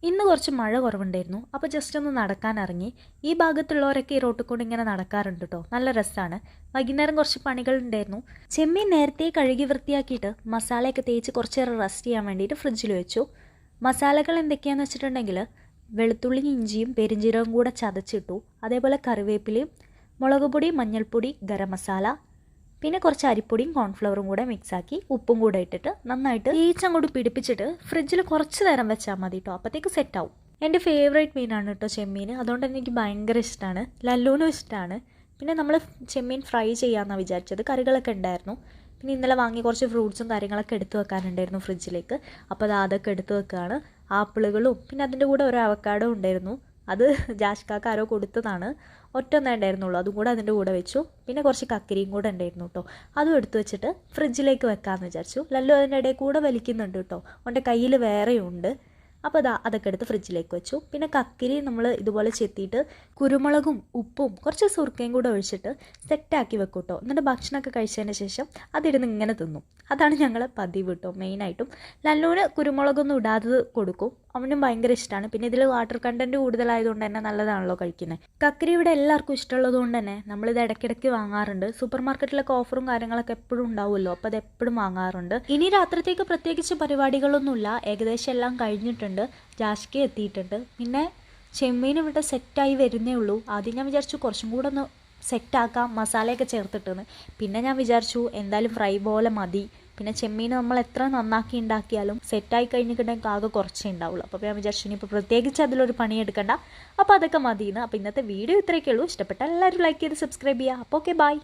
ഇന്ന് കുറച്ച് മഴ കുറവുണ്ടായിരുന്നു. അപ്പോൾ ജസ്റ്റ് ഒന്ന് നടക്കാൻ ഇറങ്ങി. ഈ ഭാഗത്തുള്ളവരൊക്കെ ഈ റോട്ടിൽ കൂടി ഇങ്ങനെ നടക്കാറുണ്ട് കേട്ടോ. നല്ല രസമാണ്. വൈകുന്നേരം കുറച്ച് പണികൾ ഉണ്ടായിരുന്നു. ചെമ്മീൻ നേരത്തെ കഴുകി വൃത്തിയാക്കിയിട്ട് മസാലയൊക്കെ തേച്ച് കുറച്ച് നേരം റെസ്റ്റ് ചെയ്യാൻ വേണ്ടിയിട്ട് ഫ്രിഡ്ജിൽ വെച്ചു. മസാലകൾ എന്തൊക്കെയാണെന്ന് വെച്ചിട്ടുണ്ടെങ്കിൽ വെളുത്തുള്ളി ഇഞ്ചിയും പെരിഞ്ചീരകവും കൂടെ ചതച്ചിട്ടു. അതേപോലെ കറിവേപ്പിലയും മുളക് പൊടി, മഞ്ഞൾപ്പൊടി, ഗരം മസാല, പിന്നെ കുറച്ച് അരിപ്പൊടിയും കോൺഫ്ലവറും കൂടെ മിക്സാക്കി ഉപ്പും കൂടെ ഇട്ടിട്ട് നന്നായിട്ട് അങ്ങോട്ട് പിടിപ്പിച്ചിട്ട് ഫ്രിഡ്ജിൽ കുറച്ച് നേരം വെച്ചാൽ മതി കേട്ടോ. അപ്പോഴത്തേക്ക് സെറ്റാവും. എൻ്റെ ഫേവറേറ്റ് മീനാണ് കേട്ടോ ചെമ്മീൻ. അതുകൊണ്ട് തന്നെ എനിക്ക് ഭയങ്കര ഇഷ്ടമാണ്. ലല്ലൂനും ഇഷ്ടമാണ്. പിന്നെ നമ്മൾ ചെമ്മീൻ ഫ്രൈ ചെയ്യാമെന്നാണ് വിചാരിച്ചത്. കറികളൊക്കെ ഉണ്ടായിരുന്നു. പിന്നെ ഇന്നലെ വാങ്ങി കുറച്ച് ഫ്രൂട്ട്സും കാര്യങ്ങളൊക്കെ എടുത്തു വെക്കാനുണ്ടായിരുന്നു ഫ്രിഡ്ജിലേക്ക്. അപ്പോൾ അതൊക്കെ എടുത്തു വെക്കുകയാണ്. ആപ്പിളുകളും പിന്നെ അതിൻ്റെ കൂടെ ഒരു അവക്കാഡോ ഉണ്ടായിരുന്നു. അത് ജാഷ്കാക്ക് ആരോ കൊടുത്തതാണ്. ഒറ്റൊന്നേ ഉണ്ടായിരുന്നുള്ളൂ. അതും കൂടെ അതിൻ്റെ കൂടെ വെച്ചു. പിന്നെ കുറച്ച് കക്കരിയും കൂടെ ഉണ്ടായിരുന്നു കേട്ടോ. അതും എടുത്തു വെച്ചിട്ട് ഫ്രിഡ്ജിലേക്ക് വെക്കാമെന്ന് വിചാരിച്ചു. ലല്ലു അതിൻ്റെ ഇടയിൽ കൂടെ വലിക്കുന്നുണ്ട് കേട്ടോ. അവൻ്റെ കയ്യിൽ വേറെയുണ്ട്. അപ്പോൾ അതൊക്കെ എടുത്ത് ഫ്രിഡ്ജിലേക്ക് വെച്ചു. പിന്നെ കക്കിരി നമ്മൾ ഇതുപോലെ ചെത്തിയിട്ട് കുരുമുളകും ഉപ്പും കുറച്ച് സുർക്കയും കൂടെ ഒഴിച്ചിട്ട് സെറ്റാക്കി വെക്കും കേട്ടോ. എന്നിട്ട് ഭക്ഷണമൊക്കെ കഴിച്ചതിന് ശേഷം അതിരുന്ന് ഇങ്ങനെ തിന്നും. അതാണ് ഞങ്ങൾ പതിവ് കേട്ടോ. മെയിനായിട്ടും ലല്ലുവിന് കുരുമുളകൊന്നും ഇടാതെ കൊടുക്കും. അവനും ഭയങ്കര ഇഷ്ടമാണ്. പിന്നെ ഇതിൽ വാട്ടർ കണ്ടൻറ്റ് കൂടുതലായതുകൊണ്ട് തന്നെ നല്ലതാണല്ലോ കഴിക്കുന്നത്. കക്കിരി ഇവിടെ എല്ലാവർക്കും ഇഷ്ടമുള്ളത് കൊണ്ട് തന്നെ നമ്മളിത് ഇടയ്ക്കിടയ്ക്ക് വാങ്ങാറുണ്ട്. സൂപ്പർ മാർക്കറ്റിലൊക്കെ ഓഫറും കാര്യങ്ങളൊക്കെ എപ്പോഴും ഉണ്ടാവുമല്ലോ. അപ്പോൾ അത് എപ്പോഴും വാങ്ങാറുണ്ട്. ഇനി രാത്രിത്തേക്ക് പ്രത്യേകിച്ച് പരിപാടികളൊന്നുമില്ല. ഏകദേശം എല്ലാം കഴിഞ്ഞിട്ടുണ്ട്. ജാഷ്ക എത്തിയിട്ടുണ്ട്. പിന്നെ ചെമ്മീൻ ഇവിടെ സെറ്റായി വരുന്നേ ഉള്ളൂ. ആദ്യം ഞാൻ വിചാരിച്ചു കുറച്ചും കൂടെ ഒന്ന് സെറ്റാക്കാം മസാലയൊക്കെ ചേർത്തിട്ടെന്ന്. പിന്നെ ഞാൻ വിചാരിച്ചു എന്തായാലും ഫ്രൈ പോലെ മതി. പിന്നെ ചെമ്മീൻ നമ്മൾ എത്ര നന്നാക്കി ഉണ്ടാക്കിയാലും സെറ്റായി കഴിഞ്ഞിട്ടുണ്ടെങ്കിൽ ആകെ കുറച്ചേ ഉണ്ടാവുള്ളൂ. അപ്പോൾ ഞാൻ വിചാരിച്ചു ഇനിയിപ്പോൾ പ്രത്യേകിച്ച് അതിലൊരു പണിയെടുക്കണ്ട. അപ്പോൾ അതൊക്കെ മതിയെന്ന്. അപ്പോൾ ഇന്നത്തെ വീഡിയോ ഇത്രയൊക്കെ ഉള്ളൂ. ഇഷ്ടപ്പെട്ടാൽ എല്ലാവരും ലൈക്ക് ചെയ്ത് സബ്സ്ക്രൈബ് ചെയ്യുക. അപ്പോൾ ഓക്കെ, ബൈ.